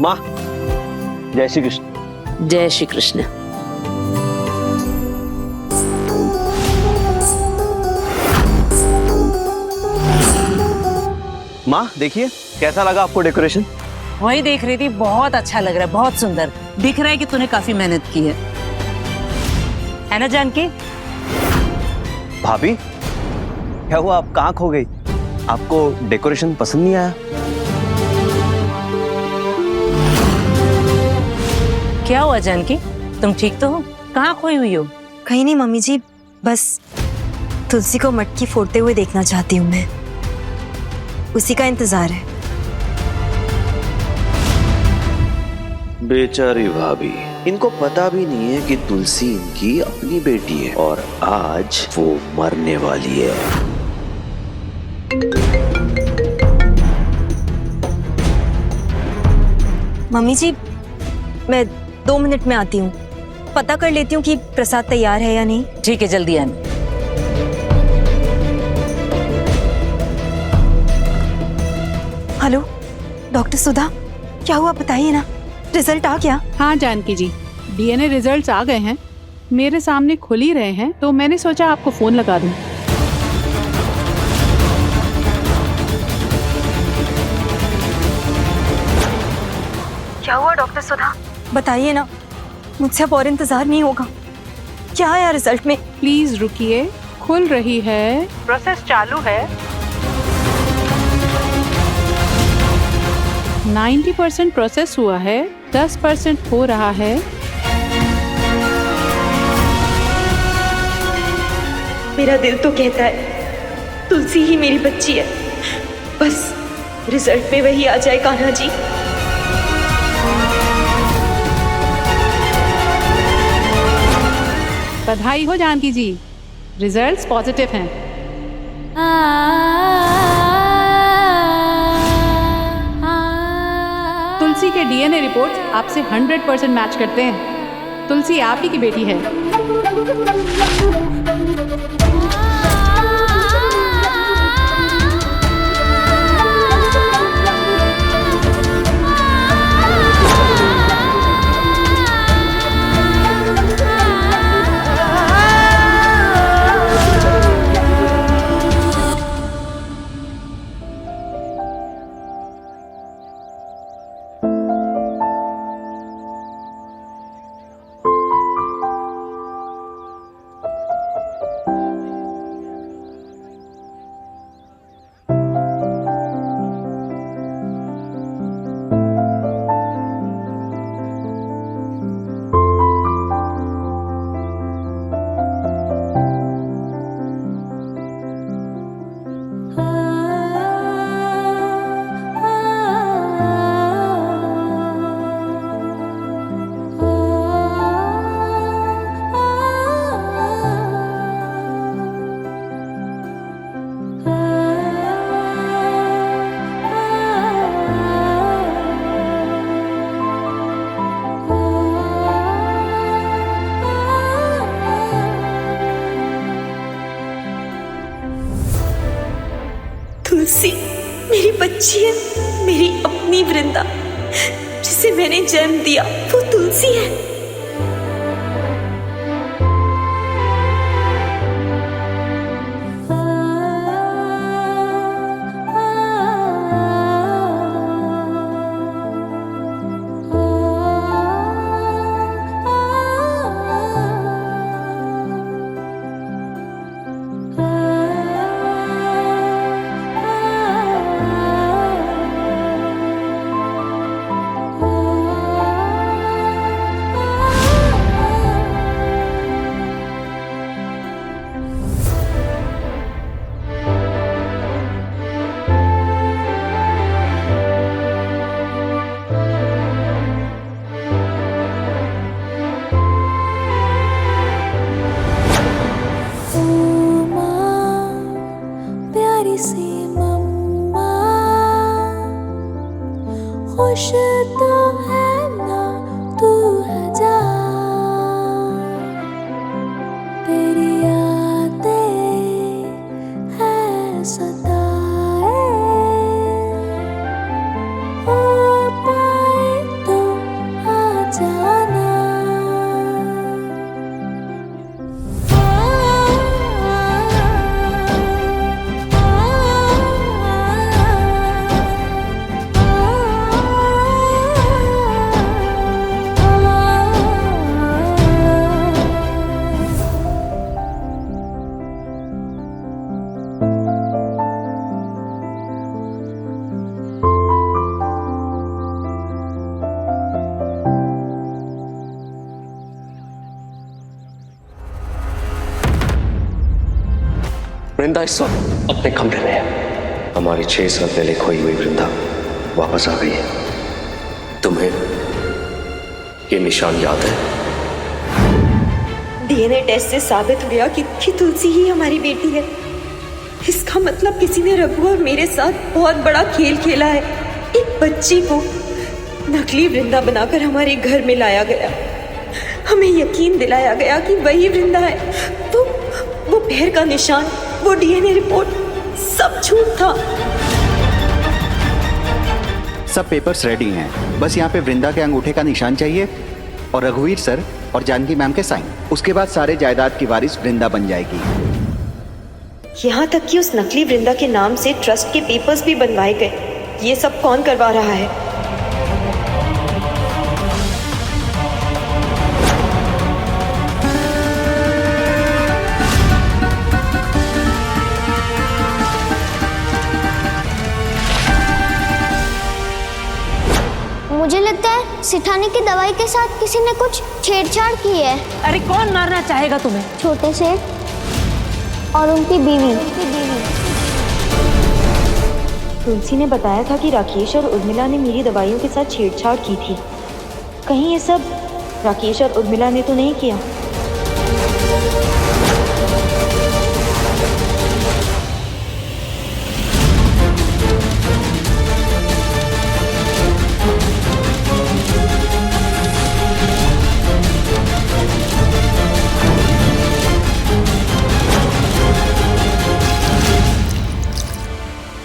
माँ, जय श्री कृष्ण। जय श्री कृष्ण। माँ देखिए, कैसा लगा आपको डेकोरेशन? वही देख रही थी, बहुत अच्छा लग रहा है, बहुत सुंदर दिख रहा है कि तूने काफी मेहनत की है ना जानकी? भाभी, क्या हुआ, आप कहाँ खो गई? आपको डेकोरेशन पसंद नहीं आया? क्या हुआ जानकी, तुम ठीक तो हो? कहाँ खोई हुई हो? कहीं नहीं मम्मी जी, बस तुलसी को मटकी फोड़ते हुए देखना चाहती हूँ मैं। उसी का इंतजार है। बेचारी भाभी, इनको पता भी नहीं है कि तुलसी इनकी अपनी बेटी है और आज वो मरने वाली है। मम्मी जी, मैं 2 मिनट में आती हूँ। पता कर लेती हूँ कि प्रसाद तैयार है या नहीं। ठीक है, जल्दी आना। हेलो डॉक्टर सुधा, क्या हुआ बताइए ना, रिजल्ट आ गया? हाँ जानकी जी, डीएनए रिजल्ट्स आ गए हैं, मेरे सामने खुल ही रहे हैं, तो मैंने सोचा आपको फोन लगा दूं। क्या हुआ डॉक्टर सुधा, बताइए ना, मुझसे अब और इंतजार नहीं होगा। क्या आया रिजल्ट में? प्लीज रुकिए, खुल रही है, प्रोसेस चालू है। 90% प्रोसेस हुआ है, 10% हो रहा है। मेरा दिल तो कहता है तुलसी ही मेरी बच्ची है, बस रिजल्ट में वही आ जाए कान्हा जी। बधाई हो जानकी जी, रिजल्ट्स पॉजिटिव हैं। तुलसी के डीएनए रिपोर्ट्स आपसे 100% मैच करते हैं। तुलसी आप ही की बेटी है। तुलसी मेरी बच्ची है, मेरी अपनी वृंदा, जिसे मैंने जन्म दिया वो तुलसी है। खुश तो है ना तू है जा, तेरी यादें है सताए, हो पाए वृंदा इस वक्त अपने कमरे में है। हमारी 6 साल पहले खोई हुई वृंदा वापस आ गई है। तुम्हें ये निशान याद है? डीएनए टेस्ट से साबित हो गया कि तुलसी ही हमारी बेटी है। इसका मतलब किसी ने रघु और मेरे साथ बहुत बड़ा खेल खेला है। एक बच्ची को नकली वृंदा बनाकर हमारे घर में लाया गया। हमें यकीन दिलाया गया कि वही वृंदा है। वो पैर का निशान, वो डीएनए रिपोर्ट, सब झूठ था। सब पेपर्स रेडी हैं, बस यहाँ पे वृंदा के अंगूठे का निशान चाहिए और रघुवीर सर और जानकी मैम के साइन। उसके बाद सारे जायदाद की वारिस वृंदा बन जाएगी। यहाँ तक कि उस नकली वृंदा के नाम से ट्रस्ट के पेपर्स भी बनवाए गए। ये सब कौन करवा रहा है? मुझे लगता है सिठानी की दवाई के साथ किसी ने कुछ छेड़छाड़ की है। अरे कौन मारना चाहेगा तुम्हें? छोटे सेठ और उनकी बीवी। तुलसी ने बताया था कि राकेश और उर्मिला ने मेरी दवाइयों के साथ छेड़छाड़ की थी। कहीं ये सब राकेश और उर्मिला ने तो नहीं किया?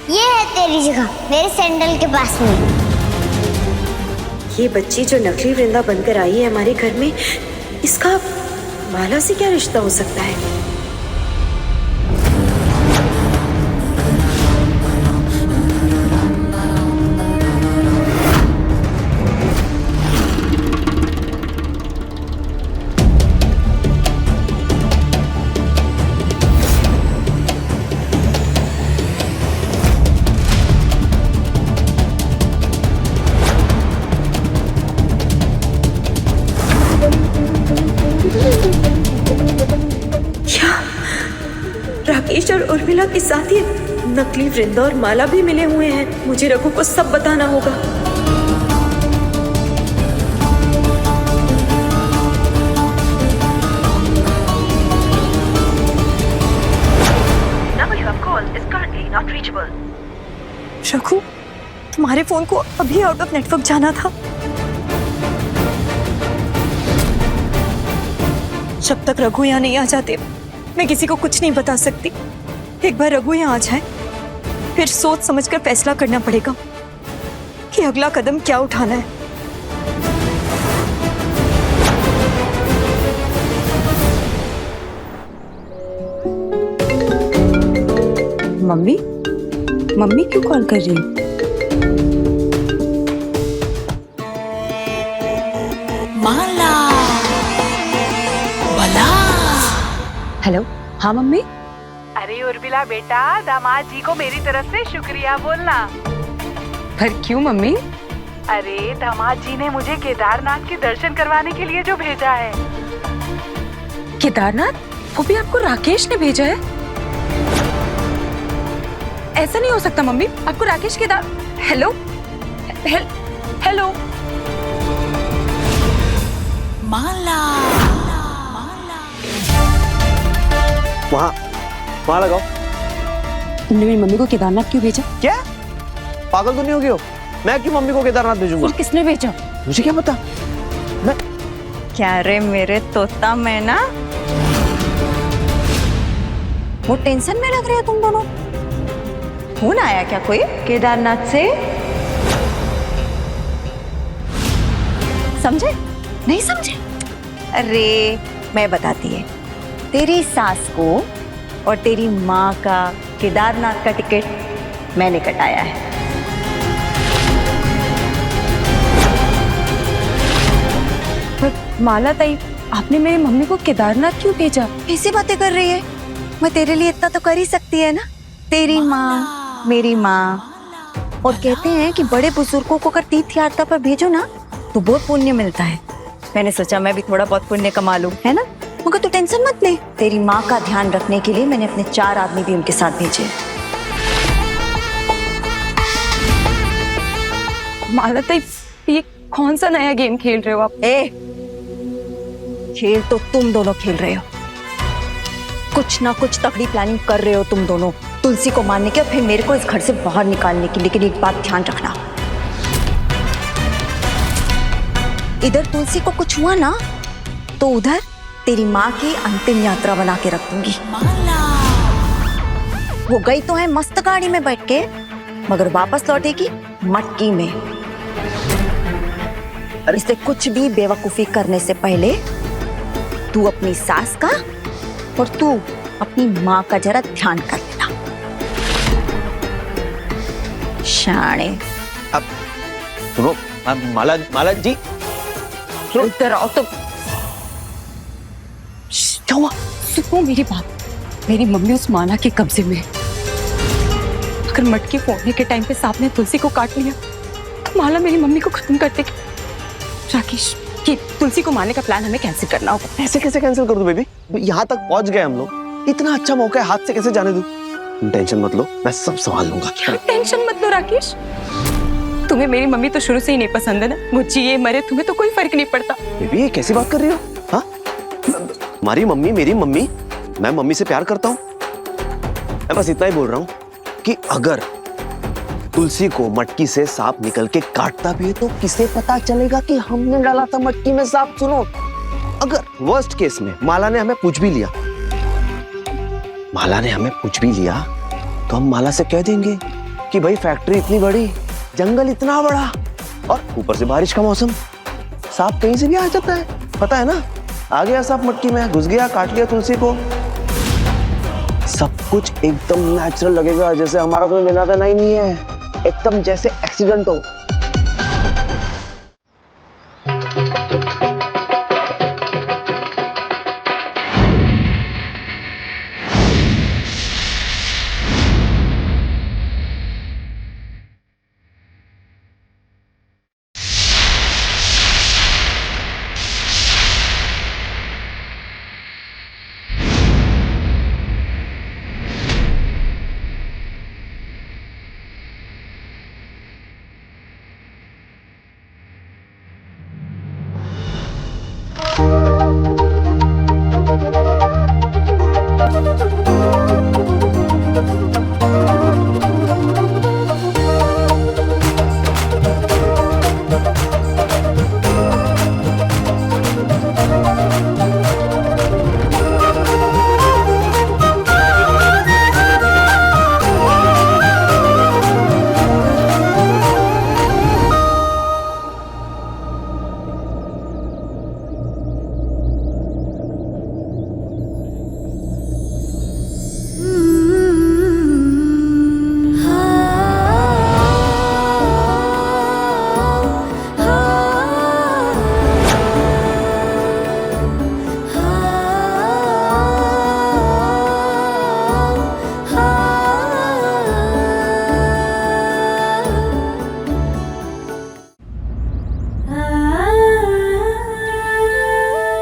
ये है तेरी जगह, मेरे सैंडल के पास में। ये बच्ची जो नकली वृंदा बनकर आई है हमारे घर में, इसका माला से क्या रिश्ता हो सकता है? राकेश और उर्मिला के साथ ये नकली वृंदा और माला भी मिले हुए हैं। मुझे रघु को सब बताना होगा। रघु, तुम्हारे फोन को अभी आउट ऑफ नेटवर्क जाना था। जब तक रघु यहाँ नहीं आ जाते मैं किसी को कुछ नहीं बता सकती। एक बार रघु यहाँ आ जाए फिर सोच समझकर फैसला करना पड़ेगा कि अगला कदम क्या उठाना है। मम्मी मम्मी क्यों कॉल कर रही? माला भला। हेलो, हाँ मम्मी। अरे उर्मिला बेटा, दामाद जी को मेरी तरफ से शुक्रिया बोलना। पर क्यों मम्मी? अरे दामाद जी ने मुझे केदारनाथ के दर्शन करवाने के लिए जो भेजा है। केदारनाथ? वो भी आपको राकेश ने भेजा है? ऐसा नहीं हो सकता मम्मी, आपको राकेश हेलो हेलो माला वहाँ लगाओ। तुमने मेरी मम्मी को केदारनाथ क्यों भेजा? क्या पागल तो नहीं हो गए हो? मैं क्यों मम्मी को केदारनाथ भेजूंगा? किसने भेजा? मुझे क्या पता। मैं क्या रे मेरे तोता मैना, वो टेंशन में लग रहे हो तुम दोनों। फोन आया क्या कोई केदारनाथ से? समझे नहीं समझे? अरे मैं बताती है, तेरी सास को और तेरी माँ का केदारनाथ का टिकट मैंने कटाया है। पर माला ताई, आपने मेरी मम्मी को केदारनाथ क्यों भेजा? ऐसी बातें कर रही है? मैं तेरे लिए इतना तो कर ही सकती है ना। तेरी माँ मेरी माँ, और कहते हैं कि बड़े बुजुर्गों को अगर तीर्थ यात्रा पर भेजो ना तो बहुत पुण्य मिलता है। मैंने सोचा मैं भी थोड़ा बहुत पुण्य कमा लूं, है ना? मगर तू टेंशन मत ले, तेरी माँ का ध्यान रखने के लिए मैंने अपने 4 आदमी भी उनके साथ भेजे। मालती, ये कौन सा नया गेम खेल रहे हो आप? खेल तो तुम दोनों खेल रहे हो, कुछ ना कुछ तगड़ी प्लानिंग कर रहे हो तुम दोनों, तुलसी को मारने की और फिर मेरे को इस घर से बाहर निकालने की। लेकिन एक बात ध्यान रखना, इधर तुलसी को कुछ हुआ ना तो उधर तेरी माँ की अंतिम यात्रा बना के रख दूंगी। वो गई तो है मस्त गाड़ी में बैठ के, मगर वापस लौटेगी मटकी में। इससे कुछ भी बेवकूफी करने से पहले तू अपनी सास का और तू अपनी माँ का जरा ध्यान कर लेना। शाणे। अब सुनो, माला जी इधर आओ तो। क्या हुआ? सुनो मेरी बात, मेरी मम्मी उस माला के कब्जे में है। अगर मटकी फोड़ने के टाइम पे सांप ने तुलसी को काट लिया तो माला मेरी मम्मी को खत्म कर देगी। राकेश, ये तुलसी को मारने का प्लान हमें कैंसिल करना होगा। ऐसे कैसे कैंसिल कर दूं बेबी? यहाँ तक पहुंच गए हम लोग, इतना अच्छा मौका है, हाथ से कैसे जाने दूं? तुम टेंशन मत लो, मैं सब संभाल लूंगा। क्या टेंशन मत लो राकेश, तुम्हें मेरी मम्मी तो शुरू से ही नहीं पसंद है ना, वो जिए मरे तुम्हें तो कोई फर्क नहीं पड़ता। बेबी ये कैसी बात कर रही हो? हाँ, हमारी मम्मी मेरी मम्मी, मैं मम्मी से प्यार करता हूँ। मैं बस इतना ही बोल रहा हूँ कि अगर तुलसी को मटकी से सांप निकल के काटता भी है तो किसे पता चलेगा कि हमने डाला था मटकी में सांप? सुनो, अगर वर्स्ट केस में माला ने हमें पूछ भी लिया, तो हम माला से कह देंगे कि भाई फैक्ट्री इतनी बड़ी, जंगल इतना बड़ा और ऊपर से बारिश का मौसम, सांप कहीं से भी आ जाता है, पता है ना? आ गया सांप मटकी में, घुस गया, काट लिया तुलसी को। सब कुछ एकदम नेचुरल लगेगा, जैसे हमारा कोई लेना देना ही नहीं है, एकदम जैसे एक्सीडेंट हो।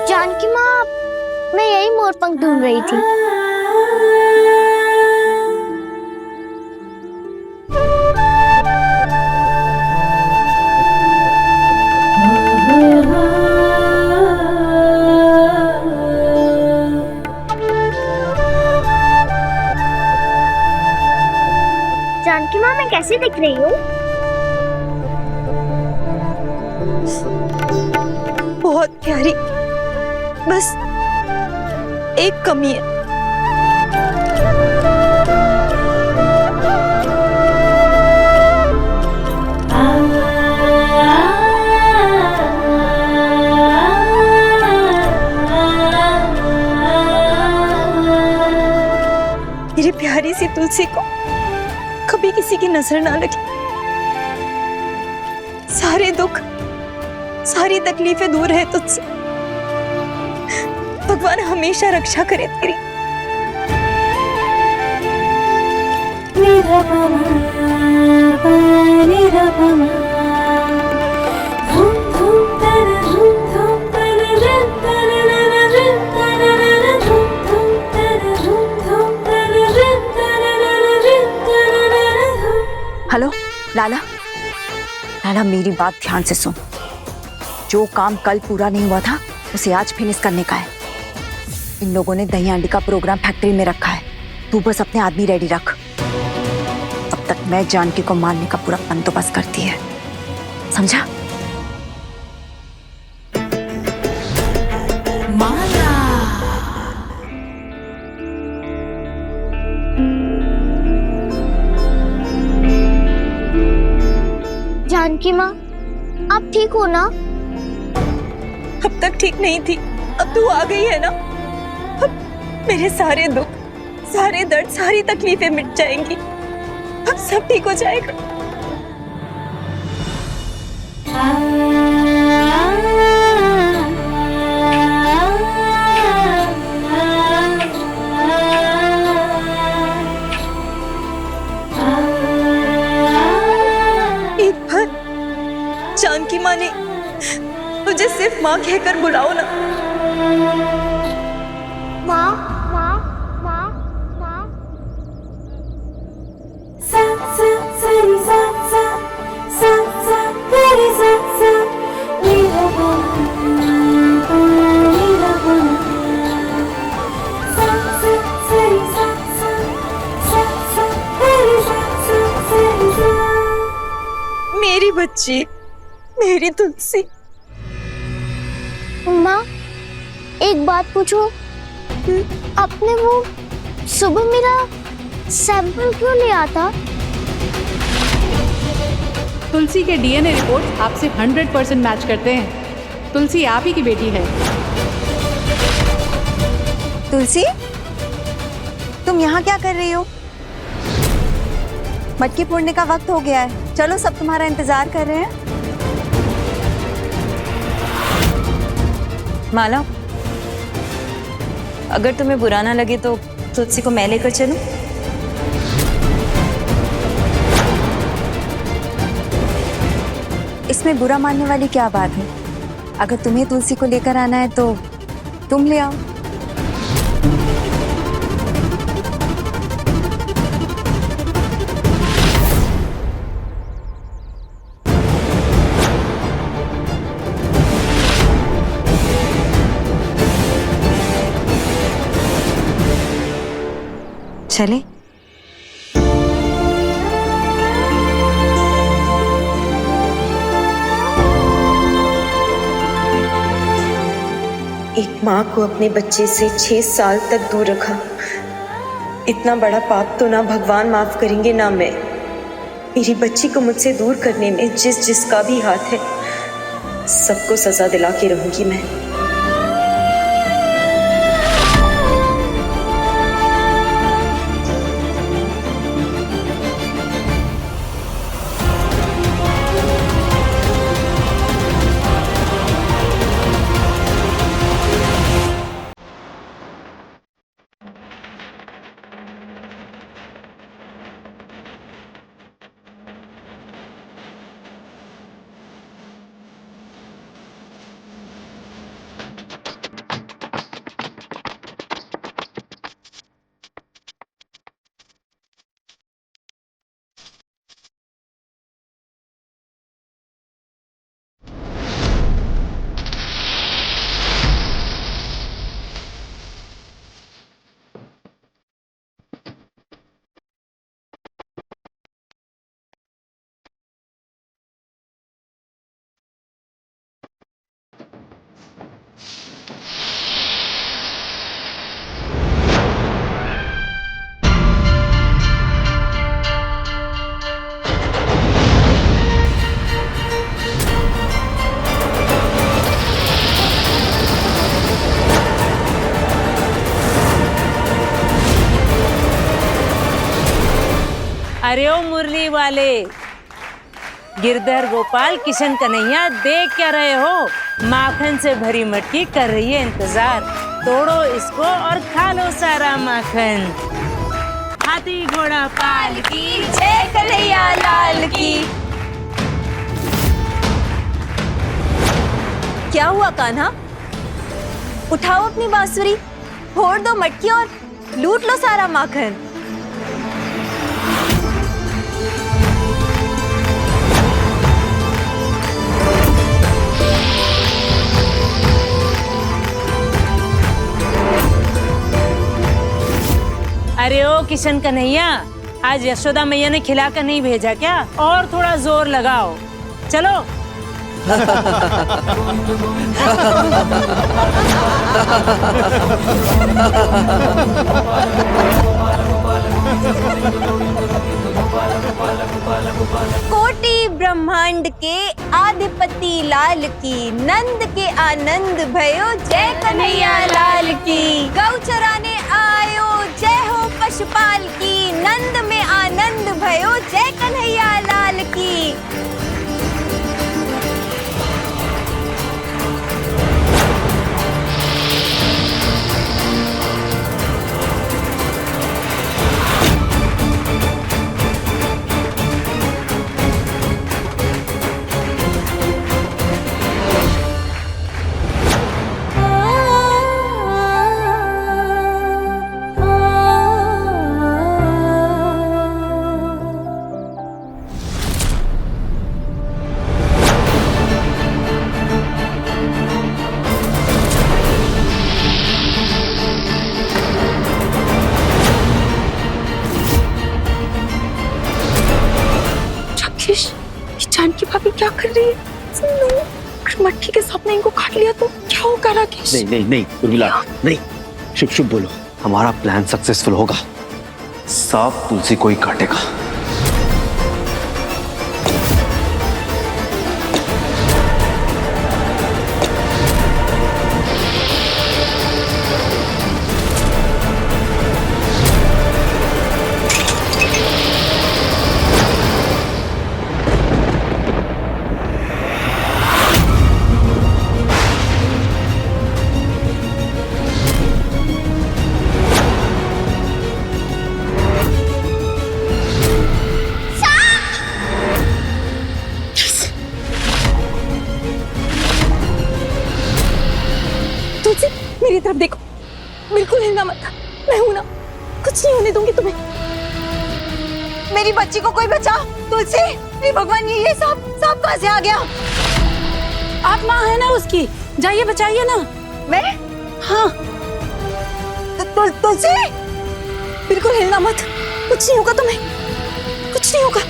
जानकी माँ, मैं यही मोरपंख ढूंढ रही थी। जानकी माँ, मैं कैसी दिख रही हूँ? बहुत प्यारी, बस एक कमी है। मेरी प्यारी सी तुलसी को कभी किसी की नजर ना लगी। सारे दुख, सारी तकलीफें दूर है तुझसे। भगवान हमेशा रक्षा करे तेरी। हेलो लाला, लाला मेरी बात ध्यान से सुन। जो काम कल पूरा नहीं हुआ था उसे आज फिनिश करने का है। इन लोगों ने दही हांडी का प्रोग्राम फैक्ट्री में रखा है, तू बस अपने आदमी रेडी रख। अब तक मैं जानकी को मारने का पूरा बंदोबस्त करती है, समझा? जानकी माँ, आप ठीक हो ना? अब तक ठीक नहीं थी, अब तू आ गई है ना। अब मेरे सारे दुख, सारे दर्द, सारी तकलीफें मिट जाएंगी। अब सब ठीक हो जाएगा। एक बार जानकी माँ ने मुझे सिर्फ माँ कहकर बुलाओ ना। माँ, माँ, माँ, माँ। सा सा सरी सा सा सा सा गरी सा सा नीला नीला सा सा सरी सा सा सा सा गरी सा सा सरी सा। मेरी बच्ची, मेरी तुलसी। माँ, एक बात पूछो, आपने वो सुबह मेरा सैंपल क्यों लिया था? तुलसी के डीएनए रिपोर्ट आपसे 100% मैच करते हैं। तुलसी आप ही की बेटी है। तुलसी, तुम यहाँ क्या कर रही हो? मटकी फोड़ने का वक्त हो गया है, चलो सब तुम्हारा इंतजार कर रहे हैं। माला, अगर तुम्हें बुरा ना लगे तो तुलसी को मैं लेकर चलूं? इसमें बुरा मानने वाली क्या बात है? अगर तुम्हें तुलसी को लेकर आना है तो तुम ले आओ। चले? एक माँ को अपने बच्चे से 6 साल तक दूर रखा। इतना बड़ा पाप तो ना भगवान माफ करेंगे ना मैं। मेरी बच्ची को मुझसे दूर करने में जिसका भी हाथ है, सबको सजा दिला के रहूंगी मैं। अरे ओ मुरली वाले, गिरधर गोपाल किशन कन्हैया, देख क्या रहे हो? माखन से भरी मटकी कर रही है इंतजार। तोड़ो इसको और खा लो सारा माखन। हाथी घोड़ा पाल की, जय कन्हैया लाल की। क्या हुआ कान्हा? उठाओ अपनी बांसुरी, फोड़ दो मटकी और लूट लो सारा माखन। अरे ओ किशन कन्हैया, आज यशोदा मैया ने खिला कर नहीं भेजा क्या? और थोड़ा जोर लगाओ, चलो। कोटि ब्रह्मांड के आधिपति लाल की, नंद के आनंद भयो जय कन्हैया लाल की। गौ चराने आयो जय हो पशुपाल की, नंद में आनंद भयो जय कन्हैया लाल की। जानकी भाभी क्या कर रही है? अगर मट्टी के सांप ने इनको काट लिया तो क्या होगा राकेश? नहीं नहीं नहीं उर्मिला, नहीं, शुभ शुभ बोलो। हमारा प्लान सक्सेसफुल होगा, सांप तुलसी को ही काटेगा। मेरी तरफ देखो, बिल्कुल हिलना मत, मैं हूं ना, कुछ नहीं होने दूंगी तुम्हें। मेरी बच्ची को कोई बचाओ, तुलसी। हे भगवान, ये सांप कहां से आ गया? आप माँ है ना उसकी, जाइए बचाइए ना। मैं? हाँ। तुलसी, बिल्कुल हिलना मत, कुछ नहीं होगा तुम्हें, कुछ नहीं होगा।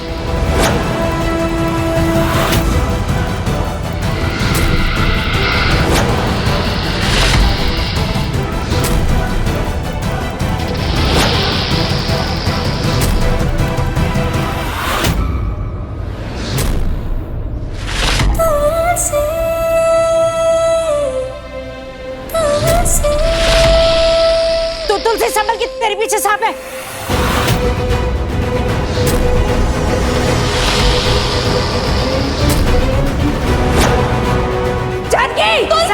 तो तुलसी संभल के, तेरे पीछे सांप है। जानकी, तुलसी!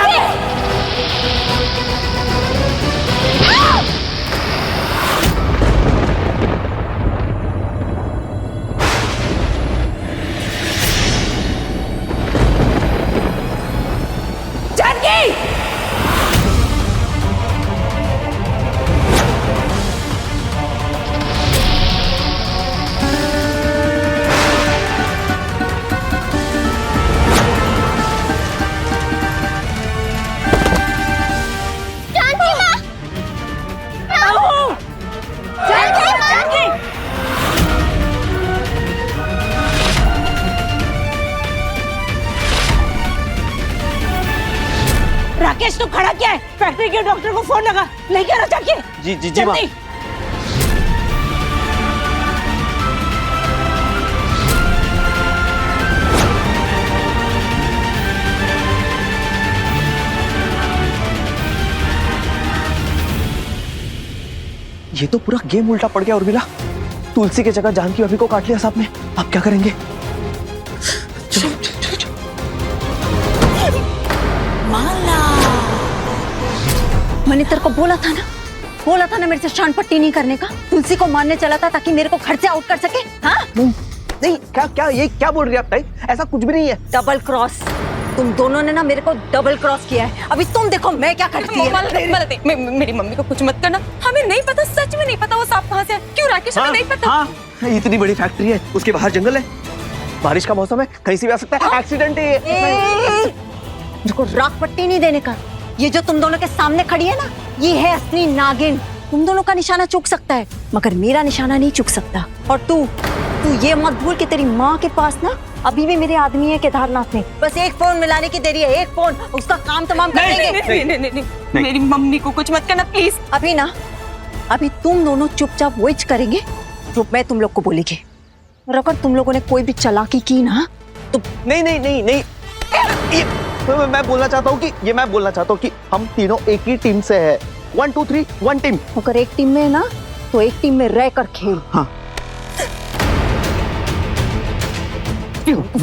राकेश, तू खड़ा क्या है? फैक्ट्री के डॉक्टर को फोन लगा, लेके आना जाके। जी जी जी माँ। ये तो पूरा गेम उल्टा पड़ गया उर्मिला। तुलसी की जगह जानकी भाभी को काट लिया सांप ने, अब क्या करेंगे? चलो चलो चलो। मैंने तेरे को बोला था ना मेरे से शान पट्टी नहीं करने का। तुलसी को मारने चला था ताकि मेरे को घर से आउट कर सके। हाँ? नहीं, क्या बोल रही है आप ताई? ऐसा कुछ भी नहीं है। डबल क्रॉस, तुम दोनों ने ना मेरे को डबल क्रॉस किया है। अभी तुम देखो मैं क्या करती है। मेरी मम्मी को कुछ मत करना, हमें नहीं पता, सच में नहीं पता वो सांप कहाँ से है। क्यों राकेश, हमें नहीं पता। हाँ, इतनी बड़ी फैक्ट्री है, उसके बाहर जंगल है, बारिश का मौसम है, कहीं से भी आ सकता है। एक्सीडेंट है ये। मुझको राख पट्टी नहीं देने का। ये जो तुम दोनों के सामने खड़ी है ना, ये है असली नागिन। तुम दोनों का निशाना चूक सकता है, मगर मेरा निशाना नहीं चूक सकता। और तू ये मत भूल कि तेरी माँ के पास ना अभी भी मेरे आदमी है केदारनाथ में। बस एक फोन मिलाने की देरी है, एक फोन, उसका काम तमाम कर देंगे। नहीं, मेरी मम्मी को कुछ मत करना प्लीज। अभी तुम दोनों चुपचाप वेट करेंगे जो मैं तुम लोग को बोलेगी। और अगर तुम लोगों ने कोई भी चालाकी की ना तो नहीं नहीं नहीं नहीं, मैं बोलना चाहता हूँ कि हम तीनों एक ही टीम से है। 1 2 3 1 टीम। अगर एक टीम में है ना तो एक टीम में रह कर खेल। हाँ।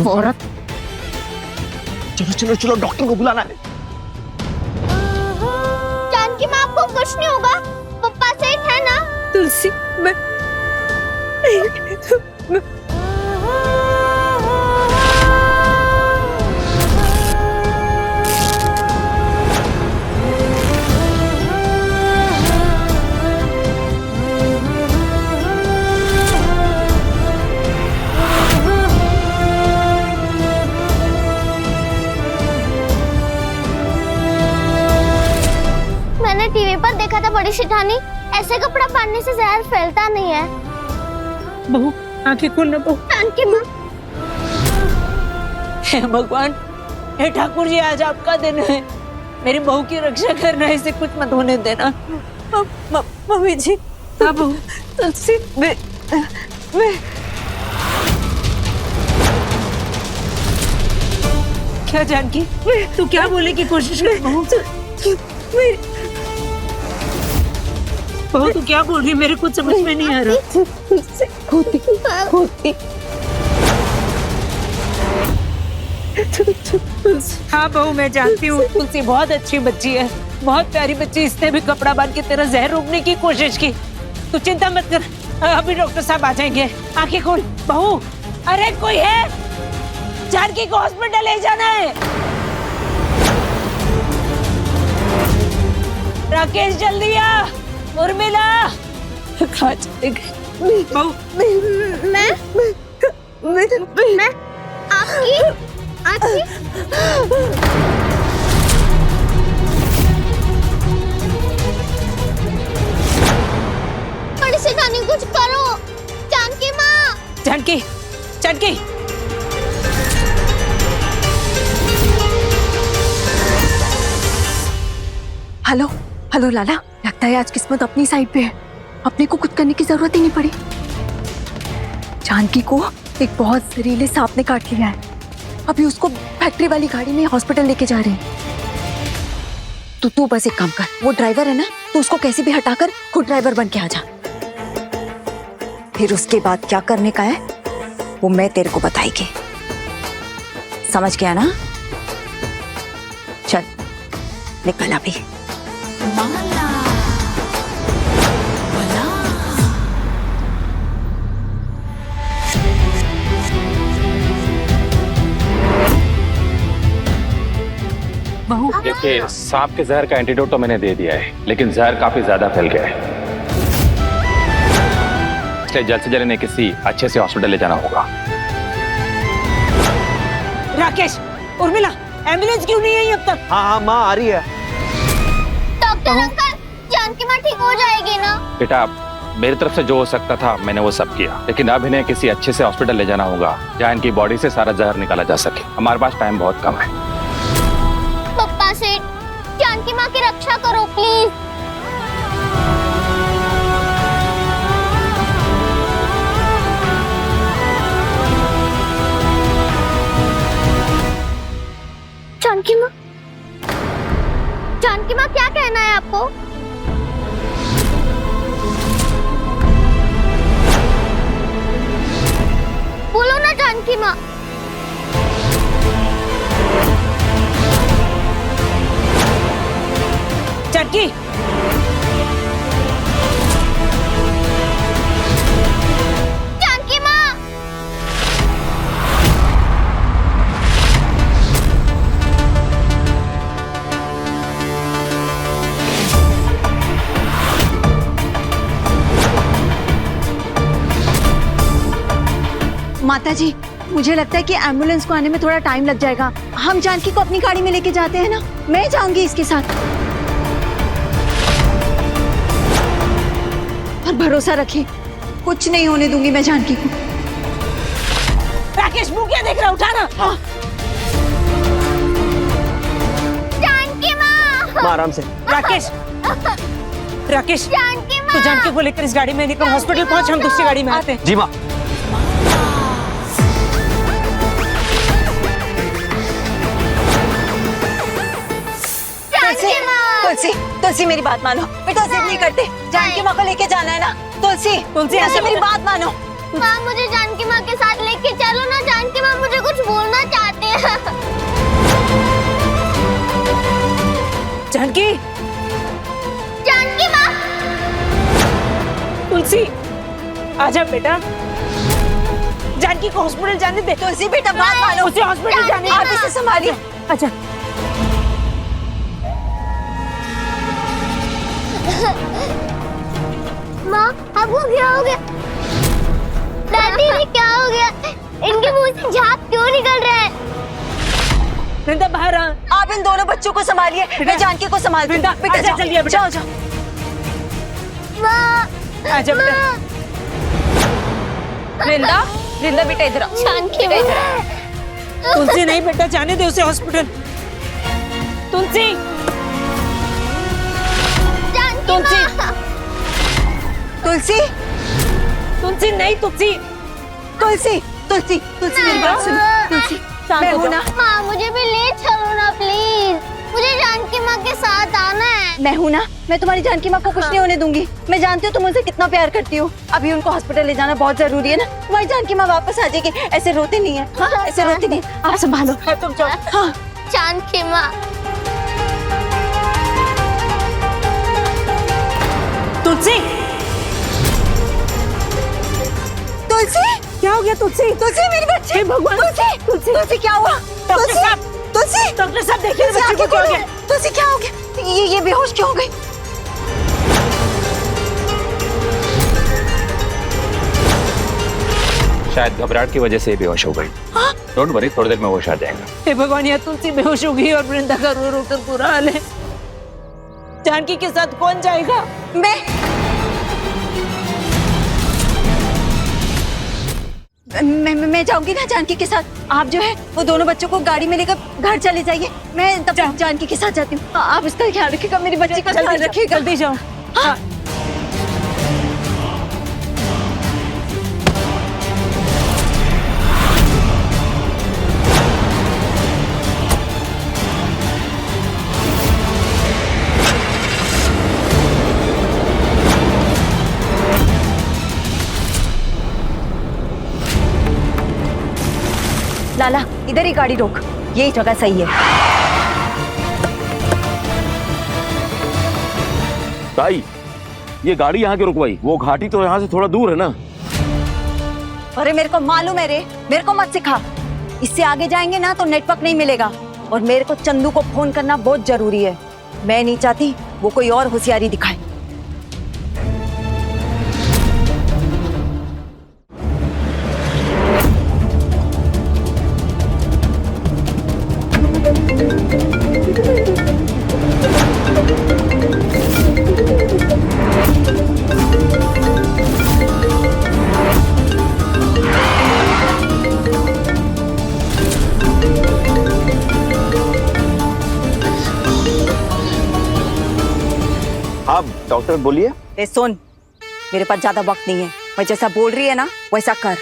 औरत, चलो चलो चलो, डॉक्टर को बुलाना है। जानकी माँ, आपको कुछ नहीं होगा, पप्पा सेठ है ना? तुलसी, मैं मैंने टीवी पर देखा था बड़ी शिठानी, ऐसे कपड़ा पहनने से जहर फैलता नहीं है। बहू आंखें खोल ना बहू। जानकी माँ, हे भगवान, हे ठाकुर जी, आज आपका दिन है, मेरी बहू की रक्षा करना, इसे कुछ मत होने देना। मम्मी जी। हाँ बहू। तुलसी, मैं क्या जानकी, तू क्या बोलने की कोशिश कर बहू? बहू तू क्या बोल रही है, मेरे कुछ समझ में नहीं आ रहा। होती। हाँ बहू, मैं जानती हूँ तुलसी बहुत अच्छी बच्ची है, बहुत प्यारी बच्ची। इसने भी कपड़ा बांध के तेरा जहर रोकने की कोशिश की। तू चिंता मत कर, अभी डॉक्टर साहब आ जाएंगे। आंखें खोल बहू। अरे कोई है? जानकी को हॉस्पिटल ले जाना है। राकेश जल्दी आ। उर्मिला कहाँ चले गए? बहू, मैं आपकी बड़ी शिठानी, कुछ करो। जानकी माँ, जानकी, जानकी। हेलो लाला, लगता है आज किस्मत अपनी साइड पे है। अपने को कुछ करने की जरूरत ही नहीं पड़ी। जानकी को एक बहुत जहरीले सांप ने काट लिया है। अभी उसको फैक्ट्री वाली गाड़ी में हॉस्पिटल लेके जा रहे हैं। तो तू बस एक काम कर, वो ड्राइवर है ना, तो उसको कैसे भी हटाकर खुद ड्राइवर बन के आ जा। फिर उसके बाद क्या करने का है वो मैं तेरे को बताएगी। समझ गया ना? चल निकल अभी। बहू, देखिए, सांप के जहर का एंटीडोट तो मैंने दे दिया है, लेकिन जहर काफी ज्यादा फैल गया है, इसलिए जल्द से जल्द इन्हें किसी अच्छे से हॉस्पिटल ले जाना होगा। राकेश, उर्मिला, एम्बुलेंस क्यों नहीं आई अब तक? हाँ माँ आ रही है। डॉक्टर अंकल, जानकी माँ ठीक हो जाएगी ना? बेटा, मेरी तरफ से जो हो सकता था मैंने वो सब किया, लेकिन अब इन्हें किसी अच्छे से हॉस्पिटल ले जाना होगा जहाँ इनकी बॉडी से सारा जहर निकाला जा सके। हमारे पास टाइम बहुत कम है। पप्पा सेठ, जानकी माँ की रक्षा करो प्लीज। जानकी माँ, क्या कहना है आपको? बोलो ना जानकी माँ। जानकी, जानकी माँ, माता जी, मुझे लगता है कि एम्बुलेंस को आने में थोड़ा टाइम लग जाएगा। हम जानकी को अपनी गाड़ी में लेके जाते हैं ना, मैं जाऊंगी इसके साथ। पर भरोसा रखिए, कुछ नहीं होने दूंगी मैं जानकी को। राकेश मुंह क्या देख रहा, उठाना। जानकी माँ। माँ आराम से। राकेश, राकेश जानकी तू जानकी को लेकर इस गाड़ी में निकल, हॉस्पिटल पहुंच, हम दूसरी गाड़ी में आते हैं। जी माँ। तुलसी, तुलसी मेरी बात मानो, बेटा जिद नहीं करते, जानकी माँ को लेके जाना है ना। तुलसी, तुलसी ऐसे मेरी बात मानो। माँ मुझे जानकी माँ के साथ लेके चलो ना, जानकी माँ मुझे कुछ बोलना चाहते हैं। जानकी, जानकी माँ। तुलसी आजा बेटा, जानकी को हॉस्पिटल जाने दे। तुलसी बेटा बात मानो, उसे हॉस्पिटल जाने आप इसे संभालिए। अच्छा माँ आपको क्या हो गया? दादी ने क्या हो गया? इनके मुंह से झाग क्यों निकल रहा है? वृंदा बाहर आ। आप इन दोनों बच्चों को संभालिए, मैं जानकी को संभालती हूँ। बेटा आजा जल्दी, बेटा जाओ जाओ। माँ आजा बेटा। वृंदा, वृंदा बेटा इधर आओ। जानकी माँ। तुलसी नहीं बेटा, जाने दे उसे हॉस्पिटल। तुलसी, तुलसी, तुलसी, तुलसी नहीं, तुलसी, तुलसी, तुलसी, तुलसी मेरी बात सुनो। तुलसी मैं हूँ ना। माँ मुझे भी ले चलो ना प्लीज, मुझे जानकी माँ के साथ आना है। मैं हूँ ना, मैं तुम्हारी जानकी माँ को कुछ नहीं होने दूंगी। मैं जानती हूँ तुम उनसे कितना प्यार करती हो। अभी उनको हॉस्पिटल ले जाना बहुत जरूरी है ना। तुम्हारी जानकी माँ वापस आ जाएगी, ऐसे रोते नहीं है। हाँ, ऐसे रोते नहीं। आप संभालो। तुम जाओ। हाँ जानकी माँ। तुलसी, तुलसी, क्या हो गया तुलसी? तुलसी मेरी बच्ची। भगवान, तुलसी, तुलसी, तुलसी क्या हुआ? डॉक्टर साहब, तुलसी, डॉक्टर साहब देखिए तुलसी बच्चे को क्या हो गया? तुलसी क्या हो गया? ये बेहोश क्यों हो गई? शायद घबराहट की वजह से बेहोश हो गई। डोंट वरी, थोड़ी देर में होश आ जाएगा। हे भगवान, यहाँ तुलसी बेहोश हो गई और वृंदा का रो रो कर बुरा हाल है। जानकी के साथ कौन जाएगा? मैं जाऊंगी ना जानकी के साथ। आप जो है वो दोनों बच्चों को गाड़ी में लेकर घर चले जाइए, मैं तब तक जानकी के साथ जाती हूँ। आप इसका ख्याल रखिएगा, मेरी बच्ची का ख्याल रखिएगा। जल्दी जाओ। हाँ। लाला इधर ही गाड़ी रोक, यही जगह सही है। ताई, ये गाड़ी यहाँ क्यों रुकवाई? वो घाटी तो यहाँ से थोड़ा दूर है ना। अरे मेरे को मालूम है रे, मेरे को मत सिखा। इससे आगे जाएंगे ना तो नेटवर्क नहीं मिलेगा, और मेरे को चंदू को फोन करना बहुत जरूरी है। मैं नहीं चाहती वो कोई और होशियारी दिखाए। आप डॉक्टर बोलिए। ए सुन, मेरे पास ज्यादा वक्त नहीं है। मैं जैसा बोल रही है ना वैसा कर।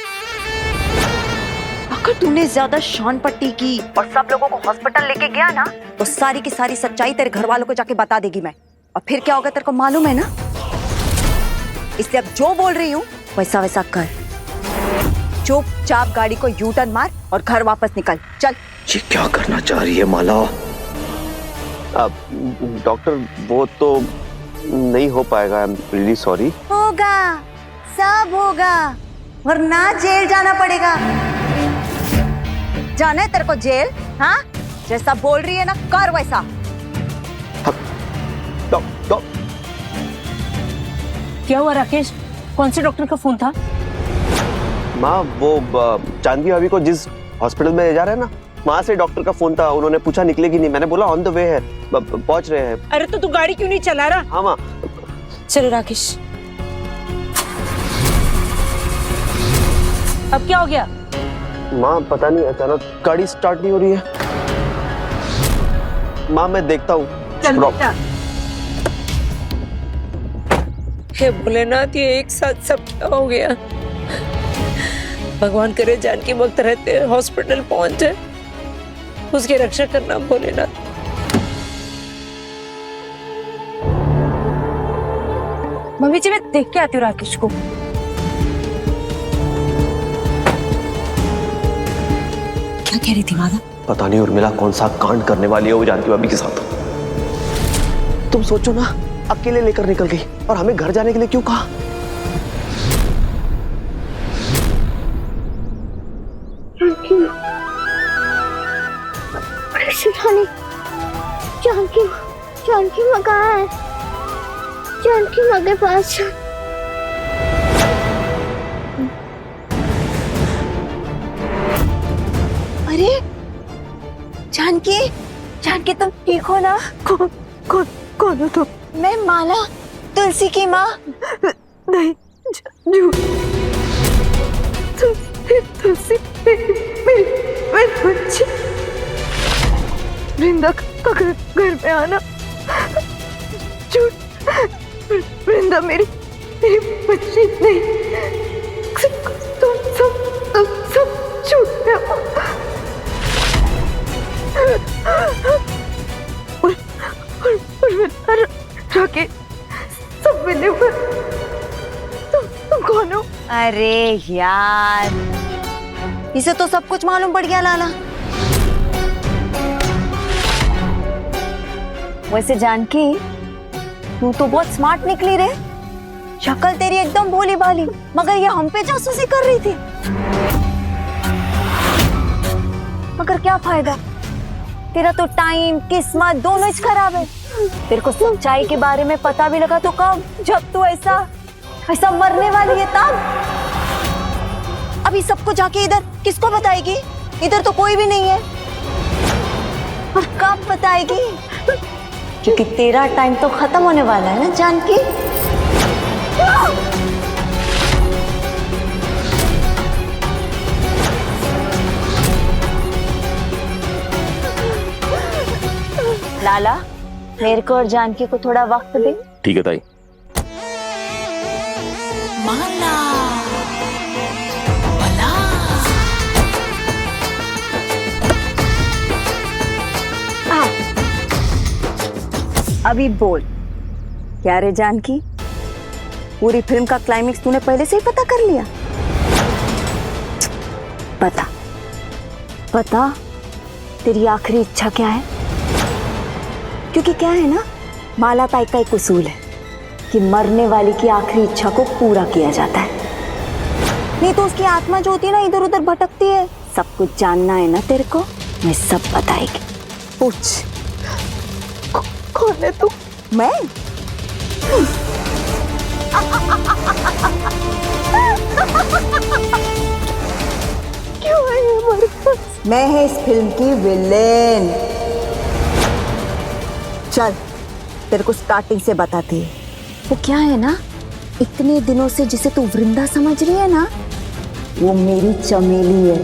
अगर तूने ज्यादा शान पट्टी की और सब लोगों को हॉस्पिटल लेके गया ना तो सारी की सारी सच्चाई तेरे घर वालों को जाके बता देगी मैं। और फिर क्या होगा तेरे को मालूम है ना। इसलिए अब जो बोल रही हूँ वैसा वैसा कर। चुपचाप गाड़ी को यू टर्न मार और घर वापस निकल। चल। ये क्या करना चाह रही है माला? अब डॉक्टर वो तो नहीं हो पाएगा। I am really sorry. होगा, सब होगा, वरना जेल जाना पड़ेगा। जाना है तेरे को जेल? हाँ, जैसा बोल रही है ना कर वैसा। क्या हुआ राकेश? कौन से डॉक्टर का फोन था? माँ वो जानवी भाभी को जिस हॉस्पिटल में ले जा रहे हैं ना, वहाँ से डॉक्टर का फोन था। उन्होंने पूछा निकलेगी नहीं, मैंने बोला ऑन द वे है, पहुंच रहे हैं। अरे तो तू गाड़ी क्यों नहीं चला रहा? हाँ माँ। चलो राकेश, अब क्या हो गया? माँ पता नहीं अचानक गाड़ी स्टार्ट नहीं हो रही है। माँ मैं देखता हूँ। हे भोलेनाथ, ये एक साथ सब क्या हो गया? भगवान करे जानकी वक्त रहते हॉस्पिटल पहुंच जाए, उसकी रक्षा करना भोलेनाथ। मम्मी जी, मैं देख के आती हूँ राकेश को। क्या कह रही थी माला? पता नहीं उर्मिला कौन सा कांड करने वाली है वो जानकी भाभी के साथ। तुम सोचो ना, अकेले लेकर निकल गई और हमें घर जाने के लिए क्यों कहा? जानकी माँ कहाँ है? जानकी माँ के पास। अरे जानकी, जानकी तुम ठीक हो ना? कौन हो तुम? मैं माला, तुलसी की माँ। नहीं, तुलसी मेरी बच्ची। वृंदा का घर में आना झूठ। वृंदा मेरी बच्ची नहीं। तुम सब झूठ है। राकेश सब मिले हुए। तुम कौन हो? अरे यार, इसे तो सब कुछ मालूम पड़ गया लाला। वैसे जानकी, तू तो बहुत स्मार्ट निकली रे। शक्ल तेरी एकदम भोली भाली, मगर ये हम पे जासूसी कर रही थी। मगर क्या फायदा, तेरा तो टाइम किस्मत दोनों ही खराब है। तेरे को सच्चाई के बारे में पता भी लगा तो कब? जब तू ऐसा मरने वाली है तब। अभी सबको जाके इधर किसको बताएगी? इधर तो कोई भी नहीं है। और कब बताएगी? क्योंकि तेरा टाइम तो खत्म होने वाला है ना जानकी। लाला, मेरे को और जानकी को थोड़ा वक्त दे। ठीक है ताई। माला अभी बोल, क्या रे जानकी, पूरी फिल्म का क्लाइमेक्स तूने पहले से ही पता कर लिया? बता तेरी आखिरी इच्छा क्या है? क्योंकि क्या है ना, माला ताई का एक उसूल है कि मरने वाली की आखिरी इच्छा को पूरा किया जाता है। नहीं तो उसकी आत्मा जो होती है ना, इधर उधर भटकती है। सब कुछ जानना है ना तेरे को? मैं सब बताएगी, पूछ। कौन है तू? मैं? क्यों है ये हमारे पास? मैं है इस फिल्म की विलेन। चल तेरे को स्टार्टिंग से बताती है। वो क्या है ना, इतने दिनों से जिसे तू वृंदा समझ रही है ना, वो मेरी चमेली है,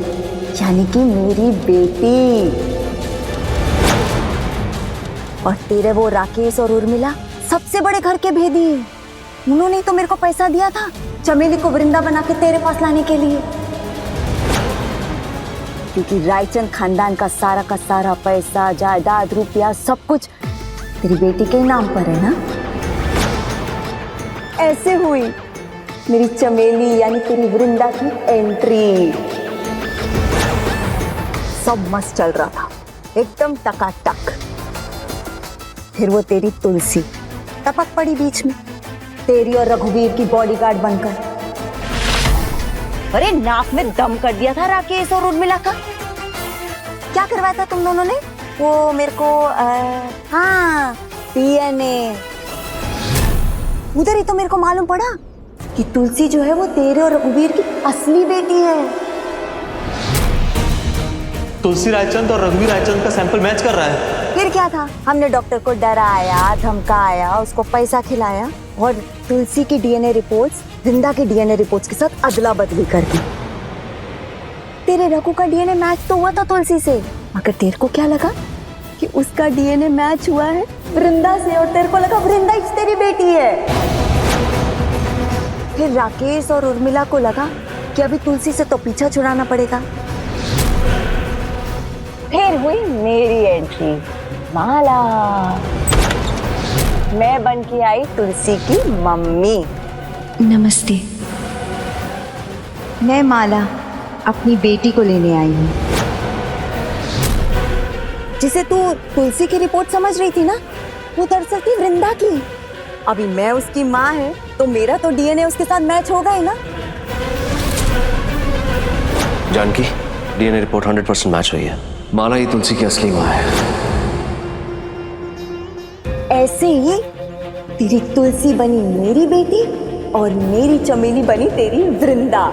यानी कि मेरी बेटी। और तेरे वो राकेश और उर्मिला सबसे बड़े घर के भेदी हैं। उन्होंने ही तो मेरे को पैसा दिया था चमेली को वृंदा बना के तेरे पास लाने के लिए। क्योंकि रायचंद खानदान का सारा पैसा, जायदाद, रुपया सब कुछ तेरी बेटी के नाम पर है ना। ऐसे हुई मेरी चमेली यानी तेरी वृंदा की एंट्री। सब मस्त चल रहा था, एकदम टकाटक। फिर वो तेरी तुलसी टपक पड़ी बीच में, तेरी और रघुवीर की बॉडीगार्ड बनकर। अरे नाक में दम कर दिया था राकेश और उर्मिला का। क्या करवाया था तुम दोनों ने? वो मेरे को हाँ, डीएनए। उधर ही तो मेरे को मालूम पड़ा कि तुलसी जो है वो तेरे और रघुवीर की असली बेटी है। तुलसी रायचंद और रघुवीर रायचंद का सैंपल मैच कर रहा है। फिर क्या था, हमने डॉक्टर को डराया, धमकाया, उसको पैसा खिलाया और तुलसी की डीएनए रिपोर्ट्स वृंदा की डीएनए रिपोर्ट्स के साथ अदला बदली कर दी। तेरे रघु का डीएनए मैच तो हुआ था तुलसी से, मगर तेरे को क्या लगा कि उसका डीएनए मैच हुआ है वृंदा से, और तेरे को लगा वृंदा ही तेरी बेटी है। फिर राकेश और उर्मिला को लगा कि अभी तुलसी से तो पीछा छुड़ाना पड़ेगा। फिर हुई मेरी एंट्री, माला। मैं बन के आई तुलसी की मम्मी। नमस्ते। मैं माला अपनी बेटी को लेने आई हूँ। जिसे तू तुलसी की रिपोर्ट समझ रही थी ना, वो दरअसल थी वृंदा की। अभी मैं उसकी माँ है तो मेरा तो डीएनए उसके साथ मैच होगा ही ना। जानकी, डीएनए रिपोर्ट 100% मैच हुई है। माला ही तुलसी की असली माँ है। ऐसे ही तेरी तुलसी बनी मेरी बेटी और मेरी चमेली बनी तेरी वृंदा।